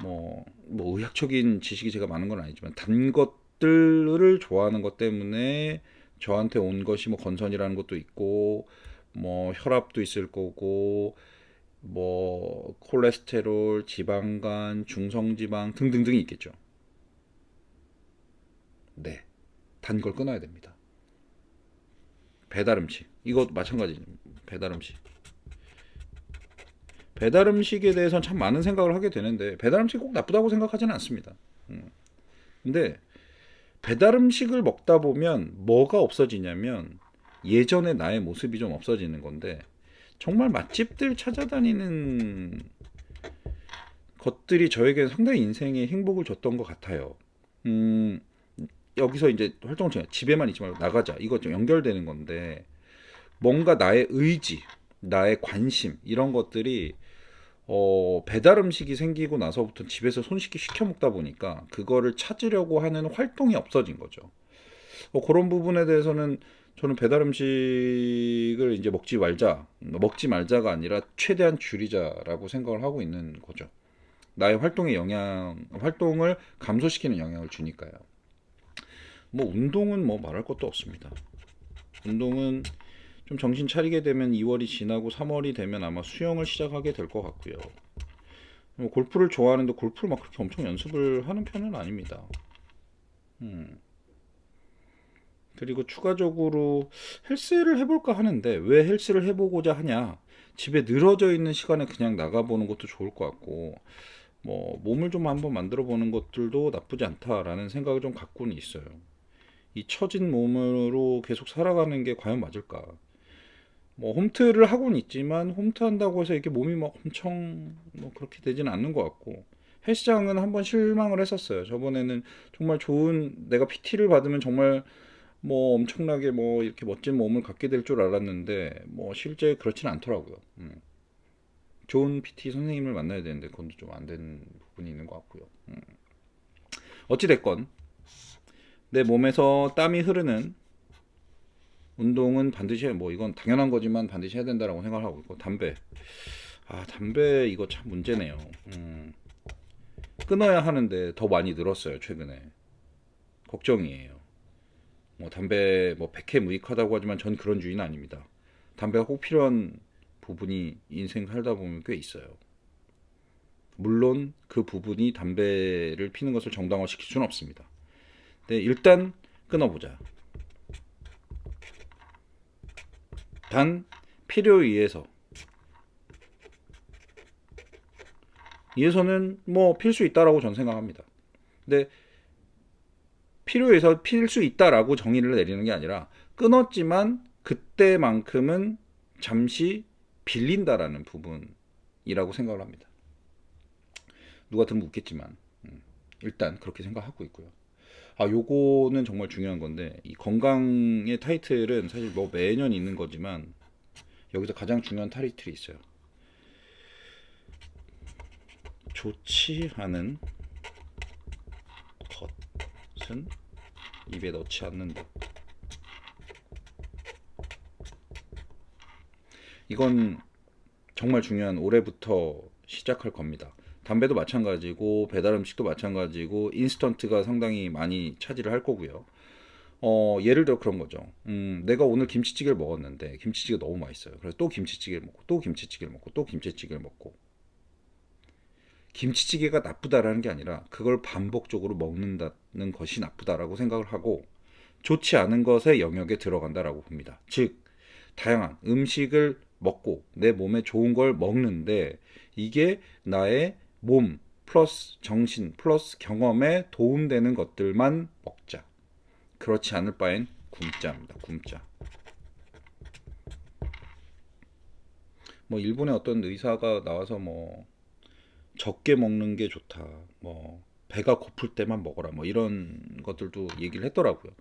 뭐 의학적인 지식이 제가 많은 건 아니지만 단 것들을 좋아하는 것 때문에 저한테 온 것이 뭐 건선이라는 것도 있고, 뭐 혈압도 있을 거고, 뭐 콜레스테롤, 지방간, 중성지방 등등등이 있겠죠. 네, 단 걸 끊어야 됩니다. 배달 음식 이거 마찬가지죠. 배달 음식. 배달 음식에 대해서는 참 많은 생각을 하게 되는데, 배달 음식이 꼭 나쁘다고 생각하지는 않습니다. 근데 배달 음식을 먹다 보면 뭐가 없어지냐면 예전의 나의 모습이 좀 없어지는 건데, 정말 맛집들 찾아다니는 것들이 저에게 상당히 인생에 행복을 줬던 것 같아요. 음, 여기서 이제 활동을 집에만 있지 말고 나가자. 이거 좀 연결되는 건데, 뭔가 나의 의지, 나의 관심 이런 것들이 배달 음식이 생기고 나서부터 집에서 손쉽게 시켜 먹다 보니까 그거를 찾으려고 하는 활동이 없어진 거죠. 그런 부분에 대해서는 저는 배달 음식을 이제 먹지 말자가 아니라 최대한 줄이자라고 생각을 하고 있는 거죠. 나의 활동을 감소시키는 영향을 주니까요. 뭐 운동은 뭐 말할 것도 없습니다. 운동은 좀 정신 차리게 되면 2월이 지나고 3월이 되면 아마 수영을 시작하게 될 것 같고요. 뭐 골프를 좋아하는데 골프를 막 그렇게 엄청 연습을 하는 편은 아닙니다. 음. 그리고 추가적으로 헬스를 해볼까 하는데, 왜 헬스를 해보고자 하냐? 집에 늘어져 있는 시간에 그냥 나가보는 것도 좋을 것 같고, 뭐 몸을 좀 한번 만들어 보는 것들도 나쁘지 않다라는 생각을 좀 갖고는 있어요. 이 처진 몸으로 계속 살아가는 게 과연 맞을까? 뭐 홈트를 하고는 있지만 홈트 한다고 해서 이렇게 몸이 막 엄청 뭐 그렇게 되지는 않는 것 같고, 헬스장은 한번 실망을 했었어요. 저번에는 정말 좋은, 내가 PT를 받으면 정말 뭐 엄청나게 뭐 이렇게 멋진 몸을 갖게 될 줄 알았는데 뭐 실제 그렇지는 않더라고요. 좋은 PT 선생님을 만나야 되는데 그건 좀 안 된 부분이 있는 것 같고요. 어찌 됐건 내 몸에서 땀이 흐르는 운동은 반드시 뭐 이건 당연한 거지만 반드시 해야 된다라고 생각을 하고 있고, 담배 이거 참 문제네요. 끊어야 하는데 더 많이 늘었어요 최근에. 걱정이에요. 뭐 담배 뭐 백해 무익하다고 하지만 전 그런 주의는 아닙니다. 담배가 꼭 필요한 부분이 인생 살다 보면 꽤 있어요. 물론 그 부분이 담배를 피는 것을 정당화시킬 수는 없습니다. 근데 일단 끊어보자. 단 필요에 의해서는 뭐 필 수 있다라고 전 생각합니다. 근데 필요에 의해서 필 수 있다라고 정의를 내리는 게 아니라, 끊었지만 그때만큼은 잠시 빌린다라는 부분이라고 생각을 합니다. 누가 들으면 웃겠지만 일단 그렇게 생각하고 있고요. 요거는 정말 중요한 건데, 이 건강의 타이틀은 사실 뭐 매년 있는 거지만 여기서 가장 중요한 타이틀이 있어요. 좋지 않은 것은 입에 넣지 않는다. 이건 정말 중요한 올해부터 시작할 겁니다. 담배도 마찬가지고 배달 음식도 마찬가지고 인스턴트가 상당히 많이 차지를 할 거고요. 예를 들어 그런 거죠. 내가 오늘 김치찌개를 먹었는데 김치찌개 너무 맛있어요. 그래서 또 김치찌개를 먹고 또 김치찌개를 먹고 또 김치찌개를 먹고 김치찌개가 나쁘다라는 게 아니라 그걸 반복적으로 먹는다는 것이 나쁘다라고 생각을 하고 좋지 않은 것의 영역에 들어간다라고 봅니다. 즉 다양한 음식을 먹고 내 몸에 좋은 걸 먹는데 이게 나의 몸 플러스 정신 플러스 경험에 도움되는 것들만 먹자. 그렇지 않을 바엔 굶자입니다. 굶자. 뭐 일본의 어떤 의사가 나와서 뭐 적게 먹는 게 좋다. 뭐 배가 고플 때만 먹어라. 뭐 이런 것들도 얘기를 했더라고요.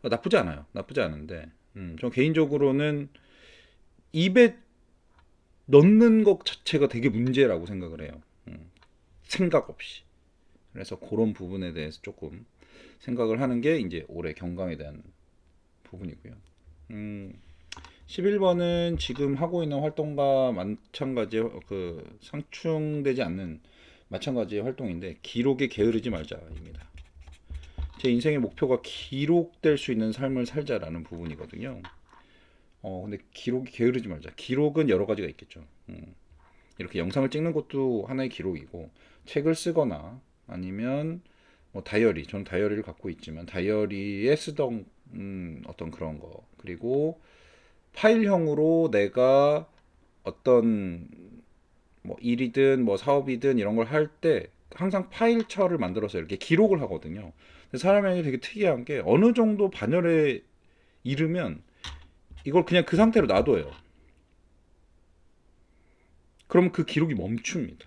나쁘지 않아요. 나쁘지 않은데 저 개인적으로는 입에 넣는 것 자체가 되게 문제라고 생각을 해요. 생각 없이. 그래서 그런 부분에 대해서 조금 생각을 하는 게 이제 올해 경강에 대한 부분이고요. 11번은 지금 하고 있는 활동과 마찬가지 그 상충되지 않는 마찬가지의 활동인데 기록에 게으르지 말자입니다. 제 인생의 목표가 기록될 수 있는 삶을 살자라는 부분이거든요. 근데 기록이 게으르지 말자. 기록은 여러 가지가 있겠죠. 이렇게 영상을 찍는 것도 하나의 기록이고 책을 쓰거나 아니면 뭐 다이어리. 저는 다이어리를 갖고 있지만 다이어리에 쓰던 어떤 그런 거 그리고 파일형으로 내가 어떤 뭐 일이든 뭐 사업이든 이런 걸 할 때 항상 파일처를 만들어서 이렇게 기록을 하거든요. 사람이 되게 특이한 게 어느 정도 반열에 이르면 이걸 그냥 그 상태로 놔둬요. 그럼 그 기록이 멈춥니다.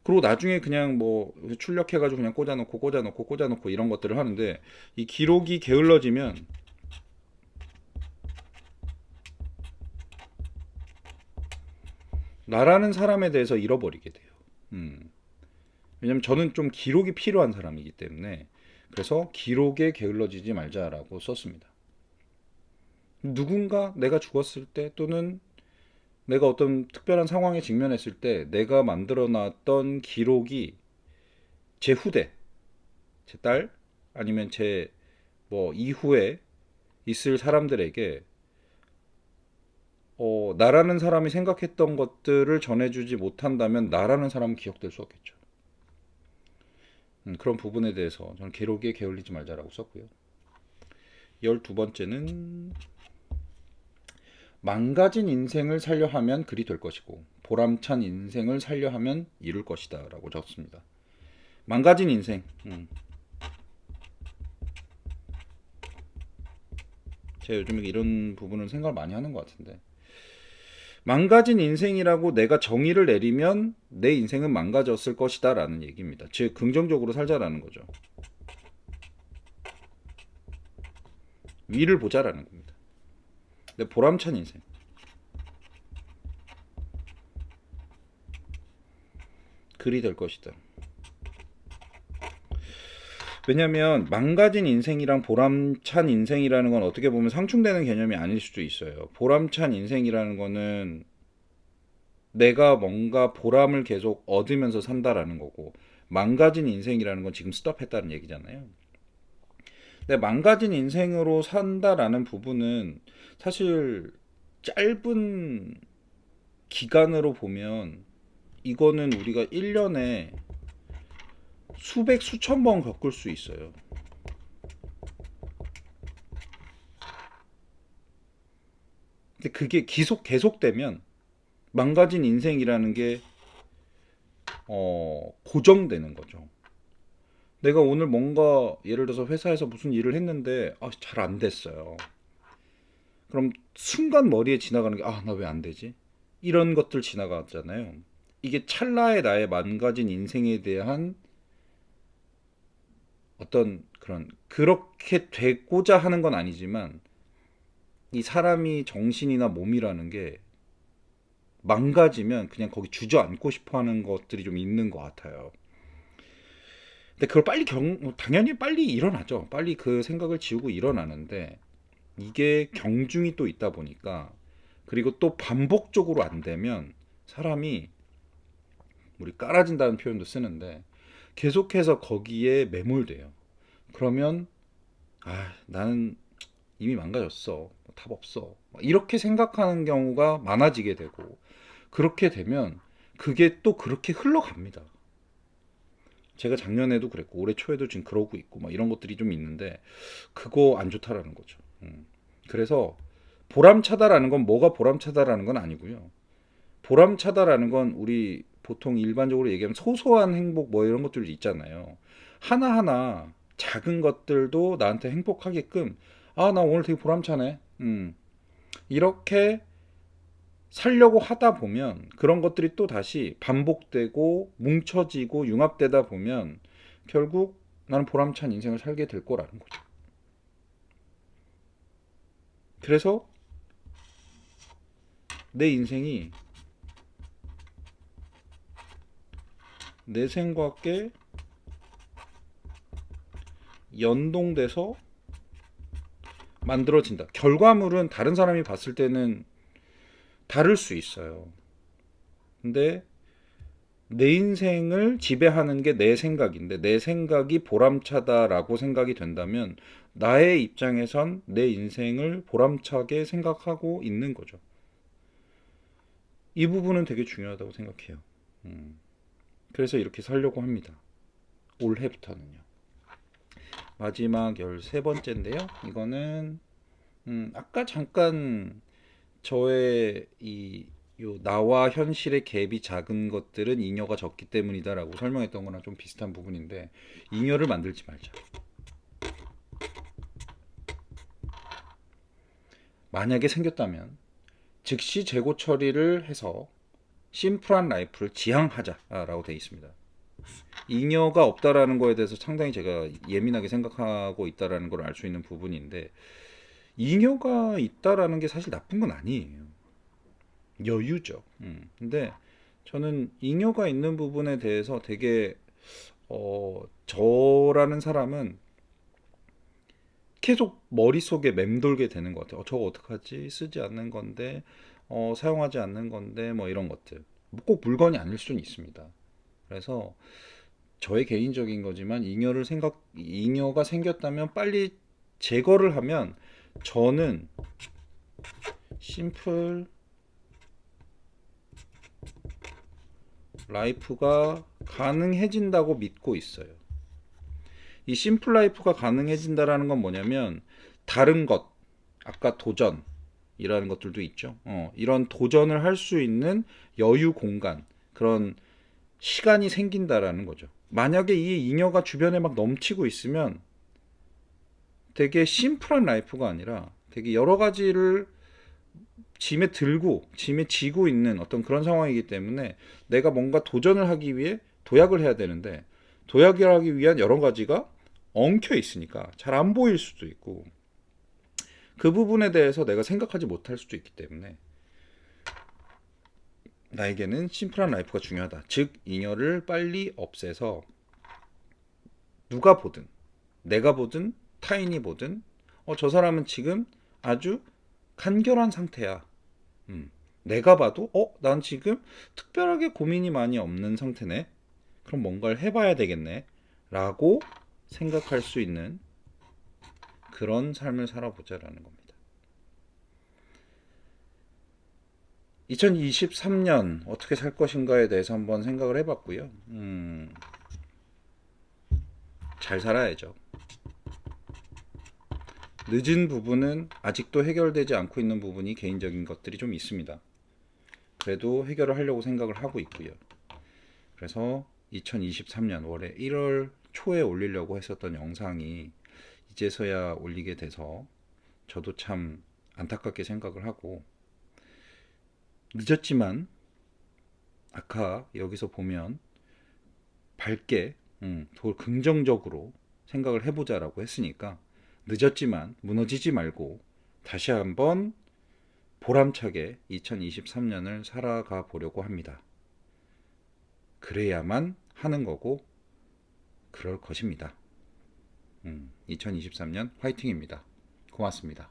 그리고 나중에 그냥 뭐 출력해가지고 그냥 꽂아놓고 이런 것들을 하는데 이 기록이 게을러지면 나라는 사람에 대해서 잃어버리게 돼요. 왜냐면 저는 좀 기록이 필요한 사람이기 때문에 그래서 기록에 게을러지지 말자라고 썼습니다. 누군가 내가 죽었을 때 또는 내가 어떤 특별한 상황에 직면했을 때 내가 만들어 놨던 기록이 제 후대, 제 딸, 아니면 제 뭐 이후에 있을 사람들에게 나라는 사람이 생각했던 것들을 전해주지 못한다면 나라는 사람은 기억될 수 없겠죠. 그런 부분에 대해서 저는 기록에 게을리지 말자라고 썼고요. 12번째는 망가진 인생을 살려 하면 글이 될 것이고 보람찬 인생을 살려 하면 이룰 것이다 라고 적었습니다. 망가진 인생. 제가 요즘에 이런 부분을 생각을 많이 하는 것 같은데 망가진 인생이라고 내가 정의를 내리면 내 인생은 망가졌을 것이다 라는 얘기입니다. 즉 긍정적으로 살자라는 거죠. 위를 보자라는 겁니다. 내 보람찬 인생. 글이 될 것이다. 왜냐면 망가진 인생이랑 보람찬 인생이라는 건 어떻게 보면 상충되는 개념이 아닐 수도 있어요. 보람찬 인생이라는 거는 내가 뭔가 보람을 계속 얻으면서 산다라는 거고 망가진 인생이라는 건 지금 스톱했다는 얘기잖아요. 근데 망가진 인생으로 산다라는 부분은 사실 짧은 기간으로 보면 이거는 우리가 1년에 수백 수천 번 겪을 수 있어요. 근데 그게 계속되면 망가진 인생이라는 게 고정되는 거죠. 내가 오늘 뭔가 예를 들어서 회사에서 무슨 일을 했는데 잘 안 됐어요. 그럼 순간 머리에 지나가는 게 나 왜 안 되지? 이런 것들 지나가잖아요. 이게 찰나의 나의 망가진 인생에 대한 어떤 그렇게 되고자 하는 건 아니지만 이 사람이 정신이나 몸이라는 게 망가지면 그냥 거기 주저앉고 싶어 하는 것들이 좀 있는 것 같아요. 근데 그걸 빨리 당연히 빨리 일어나죠. 빨리 그 생각을 지우고 일어나는데 이게 경중이 또 있다 보니까 그리고 또 반복적으로 안 되면 사람이, 우리 깔아진다는 표현도 쓰는데, 계속해서 거기에 매몰돼요. 그러면 나는 이미 망가졌어, 답 없어, 이렇게 생각하는 경우가 많아지게 되고, 그렇게 되면 그게 또 그렇게 흘러갑니다. 제가 작년에도 그랬고 올해 초에도 지금 그러고 있고 막 이런 것들이 좀 있는데, 그거 안 좋다라는 거죠. 그래서 보람차다라는 건, 뭐가 보람차다라는 건 아니고요. 보람차다라는 건 우리 보통 일반적으로 얘기하면 소소한 행복 뭐 이런 것들 있잖아요. 하나하나 작은 것들도 나한테 행복하게끔, 나 오늘 되게 보람차네, 이렇게 살려고 하다 보면 그런 것들이 또 다시 반복되고 뭉쳐지고 융합되다 보면 결국 나는 보람찬 인생을 살게 될 거라는 거죠. 그래서 내 인생이 내 생각에 연동돼서 만들어진다. 결과물은 다른 사람이 봤을 때는 다를 수 있어요. 근데 내 인생을 지배하는 게 내 생각인데, 내 생각이 보람차다라고 생각이 된다면 나의 입장에선 내 인생을 보람차게 생각하고 있는 거죠. 이 부분은 되게 중요하다고 생각해요. 그래서 이렇게 살려고 합니다. 올해부터는요. 마지막 13번째인데요. 이거는 아까 잠깐 저의 나와 현실의 갭이 작은 것들은 잉여가 적기 때문이다라고 설명했던 거랑 좀 비슷한 부분인데, 잉여를 만들지 말자. 만약에 생겼다면 즉시 재고 처리를 해서 심플한 라이프를 지향하자라고 되어 있습니다. 잉여가 없다라는 거에 대해서 상당히 제가 예민하게 생각하고 있다라는 걸 알 수 있는 부분인데, 잉여가 있다라는 게 사실 나쁜 건 아니에요. 여유죠. 근데 저는 잉여가 있는 부분에 대해서 되게 저라는 사람은 계속 머릿속에 맴돌게 되는 것 같아요. 저거 어떡하지? 쓰지 않는 건데, 사용하지 않는 건데, 뭐 이런 것들. 꼭 물건이 아닐 수는 있습니다. 그래서 저의 개인적인 거지만, 잉여가 생겼다면 빨리 제거를 하면 저는 심플 라이프가 가능해진다고 믿고 있어요. 이 심플 라이프가 가능해진다라는 건 뭐냐면, 다른 것, 아까 도전이라는 것들도 있죠. 이런 도전을 할 수 있는 여유 공간, 그런 시간이 생긴다라는 거죠. 만약에 이 잉여가 주변에 막 넘치고 있으면 되게 심플한 라이프가 아니라 되게 여러 가지를 짐에 지고 있는 어떤 그런 상황이기 때문에, 내가 뭔가 도전을 하기 위해 도약을 해야 되는데, 도약을 하기 위한 여러 가지가 엉켜 있으니까 잘 안 보일 수도 있고, 그 부분에 대해서 내가 생각하지 못할 수도 있기 때문에 나에게는 심플한 라이프가 중요하다. 즉, 잉여를 빨리 없애서 누가 보든, 내가 보든 타인이 보든, 저 사람은 지금 아주 간결한 상태야. 내가 봐도 난 지금 특별하게 고민이 많이 없는 상태네. 그럼 뭔가를 해봐야 되겠네 라고 생각할 수 있는 그런 삶을 살아보자라는 겁니다. 2023년 어떻게 살 것인가에 대해서 한번 생각을 해봤고요. 잘 살아야죠. 늦은 부분은, 아직도 해결되지 않고 있는 부분이 개인적인 것들이 좀 있습니다. 그래도 해결을 하려고 생각을 하고 있고요. 그래서 2023년 올해 1월 초에 올리려고 했었던 영상이 이제서야 올리게 돼서 저도 참 안타깝게 생각을 하고, 늦었지만 아까 여기서 보면 밝게, 긍정적으로 생각을 해보자라고 했으니까, 늦었지만 무너지지 말고 다시 한번 보람차게 2023년을 살아가 보려고 합니다. 그래야만 하는 거고 그럴 것입니다. 2023년 화이팅입니다. 고맙습니다.